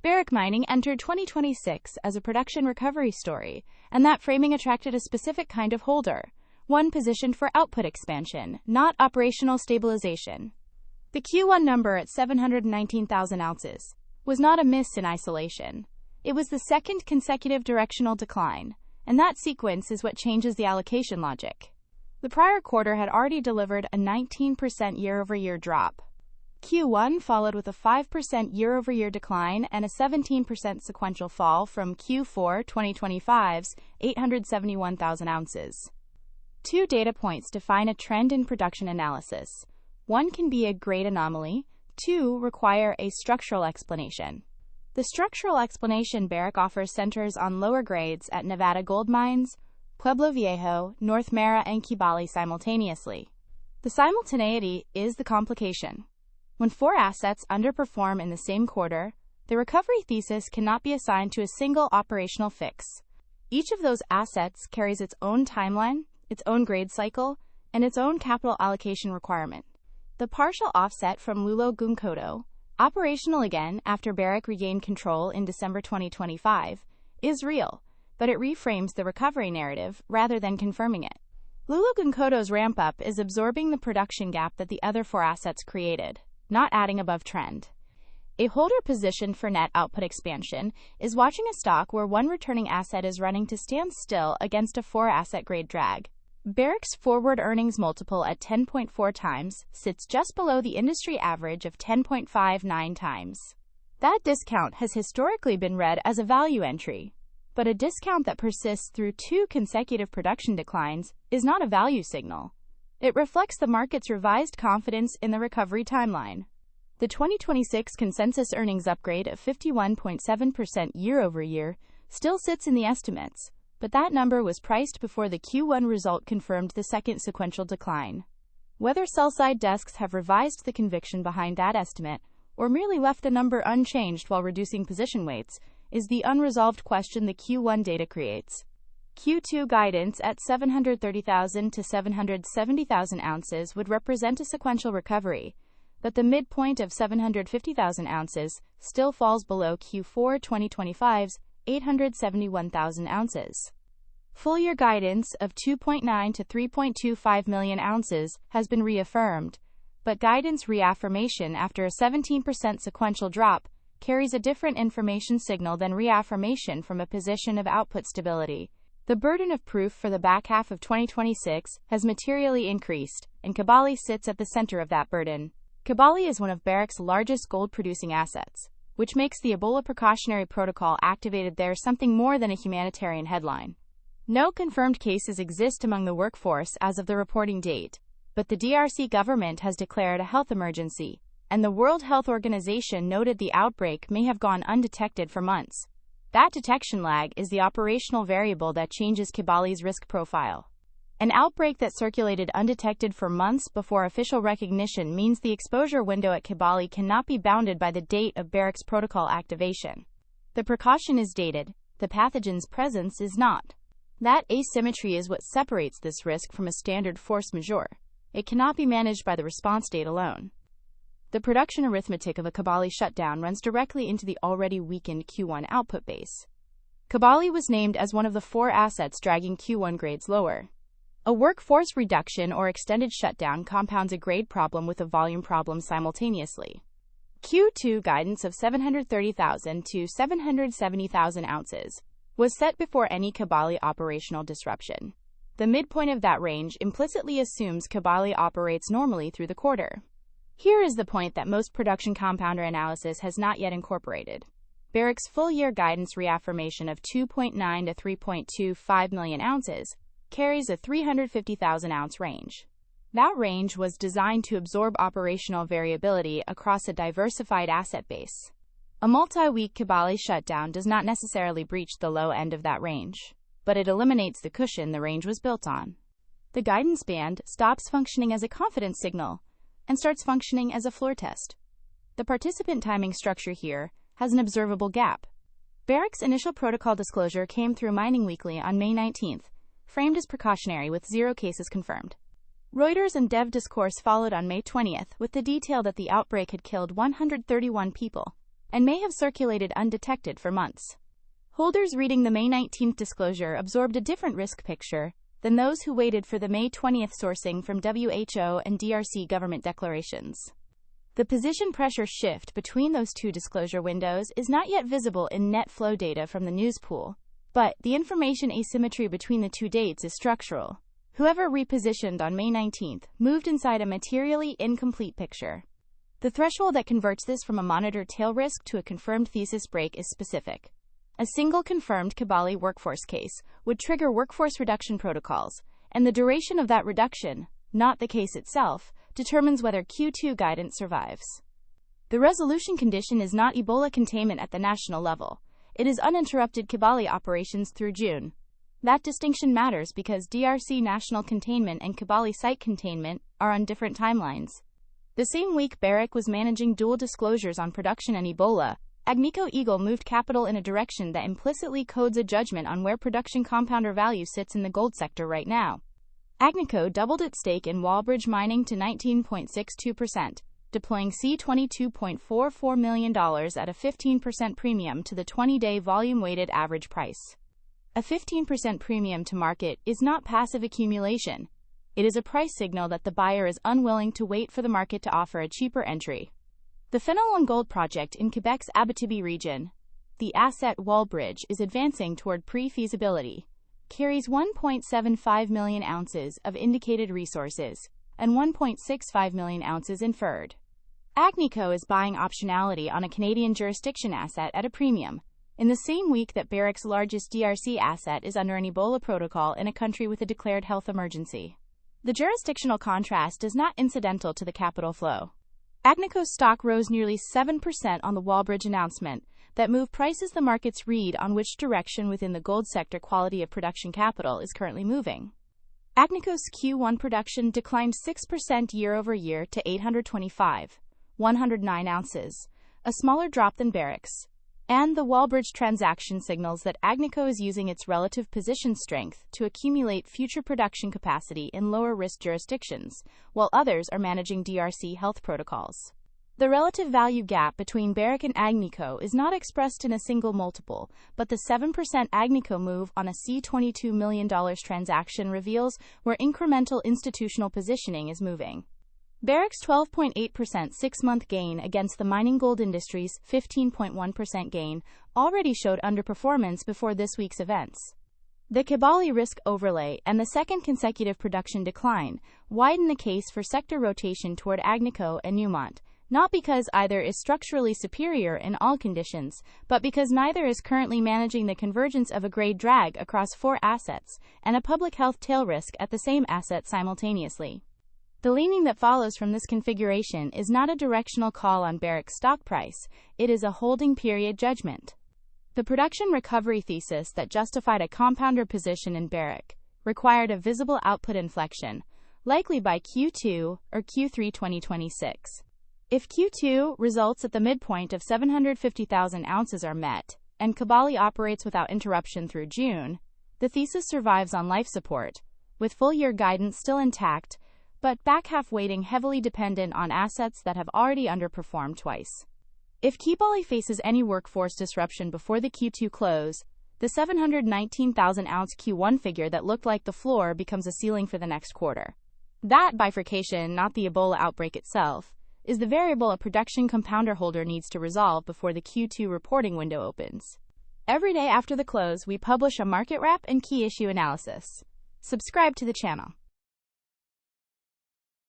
Barrick Mining entered 2026 as a production recovery story, and that framing attracted a specific kind of holder, one positioned for output expansion, not operational stabilization. The Q1 number at 719,000 ounces was not a miss in isolation. It was the second consecutive directional decline, and that sequence is what changes the allocation logic. The prior quarter had already delivered a 19% year-over-year drop. Q1 followed with a 5% year-over-year decline and a 17% sequential fall from Q4 2025's 871,000 ounces. Two data points define a trend in production analysis. One can be a grade anomaly, two require a structural explanation. The structural explanation Barrick offers centers on lower grades at Nevada gold mines, Pueblo Viejo, North Mara, and Kibali simultaneously. The simultaneity is the complication. When four assets underperform in the same quarter, the recovery thesis cannot be assigned to a single operational fix. Each of those assets carries its own timeline, its own grade cycle, and its own capital allocation requirement. The partial offset from Loulo-Gounkoto, operational again after Barrick regained control in December 2025, is real, but it reframes the recovery narrative rather than confirming it. Loulo-Gounkoto's ramp-up is absorbing the production gap that the other four assets created, not adding above trend. A holder positioned for net output expansion is watching a stock where one returning asset is running to stand still against a four-asset grade drag. Barrick's forward earnings multiple at 10.4 times sits just below the industry average of 10.59 times. That discount has historically been read as a value entry, but a discount that persists through two consecutive production declines is not a value signal. It reflects the market's revised confidence in the recovery timeline. The 2026 consensus earnings upgrade of 51.7% year-over-year still sits in the estimates, but that number was priced before the Q1 result confirmed the second sequential decline. Whether sell-side desks have revised the conviction behind that estimate or merely left the number unchanged while reducing position weights is the unresolved question the Q1 data creates. Q2 guidance at 730,000 to 770,000 ounces would represent a sequential recovery, but the midpoint of 750,000 ounces still falls below Q4 2025's 871,000 ounces. Full-year guidance of 2.9 to 3.25 million ounces has been reaffirmed, but guidance reaffirmation after a 17% sequential drop carries a different information signal than reaffirmation from a position of output stability. The burden of proof for the back half of 2026 has materially increased, and Kibali sits at the center of that burden. Kibali is one of Barrick's largest gold-producing assets, which makes the Ebola precautionary protocol activated there something more than a humanitarian headline. No confirmed cases exist among the workforce as of the reporting date, but the DRC government has declared a health emergency, and the World Health Organization noted the outbreak may have gone undetected for months. That detection lag is the operational variable that changes Kibali's risk profile. An outbreak that circulated undetected for months before official recognition means the exposure window at Kibali cannot be bounded by the date of Barrick's protocol activation. The precaution is dated, the pathogen's presence is not. That asymmetry is what separates this risk from a standard force majeure. It cannot be managed by the response date alone. The production arithmetic of a Kibali shutdown runs directly into the already weakened Q1 output base. Kibali was named as one of the four assets dragging Q1 grades lower. A workforce reduction or extended shutdown compounds a grade problem with a volume problem simultaneously. Q2 guidance of 730,000 to 770,000 ounces was set before any Kibali operational disruption. The midpoint of that range implicitly assumes Kibali operates normally through the quarter. Here is the point that most production compounder analysis has not yet incorporated. Barrick's full-year guidance reaffirmation of 2.9 to 3.25 million ounces carries a 350,000-ounce range. That range was designed to absorb operational variability across a diversified asset base. A multi-week Kibali shutdown does not necessarily breach the low end of that range, but it eliminates the cushion the range was built on. The guidance band stops functioning as a confidence signal and starts functioning as a floor test. The participant timing structure here has an observable gap. Barrick's initial protocol disclosure came through Mining Weekly on May 19th, framed as precautionary with 0 cases confirmed. Reuters and Devdiscourse followed on May 20th with the detail that the outbreak had killed 131 people. and may have circulated undetected for months. Holders reading the May 19 disclosure absorbed a different risk picture than those who waited for the May 20 sourcing from WHO and DRC government declarations. The position pressure shift between those two disclosure windows is not yet visible in net flow data from the news pool, but the information asymmetry between the two dates is structural. Whoever repositioned on May 19 moved inside a materially incomplete picture. The threshold that converts this from a monitored tail risk to a confirmed thesis break is specific. A single confirmed Kibali workforce case would trigger workforce reduction protocols, and the duration of that reduction, not the case itself, determines whether Q2 guidance survives. The resolution condition is not Ebola containment at the national level. It is uninterrupted Kibali operations through June. That distinction matters because DRC national containment and Kibali site containment are on different timelines. The same week Barrick was managing dual disclosures on production and Ebola, Agnico Eagle moved capital in a direction that implicitly codes a judgment on where production compounder value sits in the gold sector right now. Agnico doubled its stake in Wallbridge Mining to 19.62%, deploying $22.44 million at a 15% premium to the 20-day volume-weighted average price. A 15% premium to market is not passive accumulation. It is a price signal that the buyer is unwilling to wait for the market to offer a cheaper entry. The Fenelon Gold Project in Quebec's Abitibi region, the asset Wallbridge is advancing toward pre-feasibility, carries 1.75 million ounces of indicated resources and 1.65 million ounces inferred. Agnico is buying optionality on a Canadian jurisdiction asset at a premium, in the same week that Barrick's largest DRC asset is under an Ebola protocol in a country with a declared health emergency. The jurisdictional contrast is not incidental to the capital flow. Agnico's stock rose nearly 7% on the Wallbridge announcement that moved prices the markets read on which direction within the gold sector quality of production capital is currently moving. Agnico's Q1 production declined 6% year-over-year to 825,109 ounces, a smaller drop than Barrick's. And the Wallbridge transaction signals that Agnico is using its relative position strength to accumulate future production capacity in lower-risk jurisdictions, while others are managing DRC health protocols. The relative value gap between Barrick and Agnico is not expressed in a single multiple, but the 7% Agnico move on a $22 million transaction reveals where incremental institutional positioning is moving. Barrick's 12.8% six-month gain against the mining gold industry's 15.1% gain already showed underperformance before this week's events. The Kibali risk overlay and the second consecutive production decline widen the case for sector rotation toward Agnico and Newmont, not because either is structurally superior in all conditions, but because neither is currently managing the convergence of a grade drag across four assets and a public health tail risk at the same asset simultaneously. The leaning that follows from this configuration is not a directional call on Barrick's stock price, it is a holding period judgment. The production recovery thesis that justified a compounder position in Barrick required a visible output inflection, likely by Q2 or Q3 2026. If Q2 results at the midpoint of 750,000 ounces are met, and Kibali operates without interruption through June, the thesis survives on life support, with full-year guidance still intact, but back-half weighting heavily dependent on assets that have already underperformed twice. If Kibali faces any workforce disruption before the Q2 close, the 719,000-ounce Q1 figure that looked like the floor becomes a ceiling for the next quarter. That bifurcation, not the Ebola outbreak itself, is the variable a production compounder holder needs to resolve before the Q2 reporting window opens. Every day after the close, we publish a market wrap and key issue analysis. Subscribe to the channel.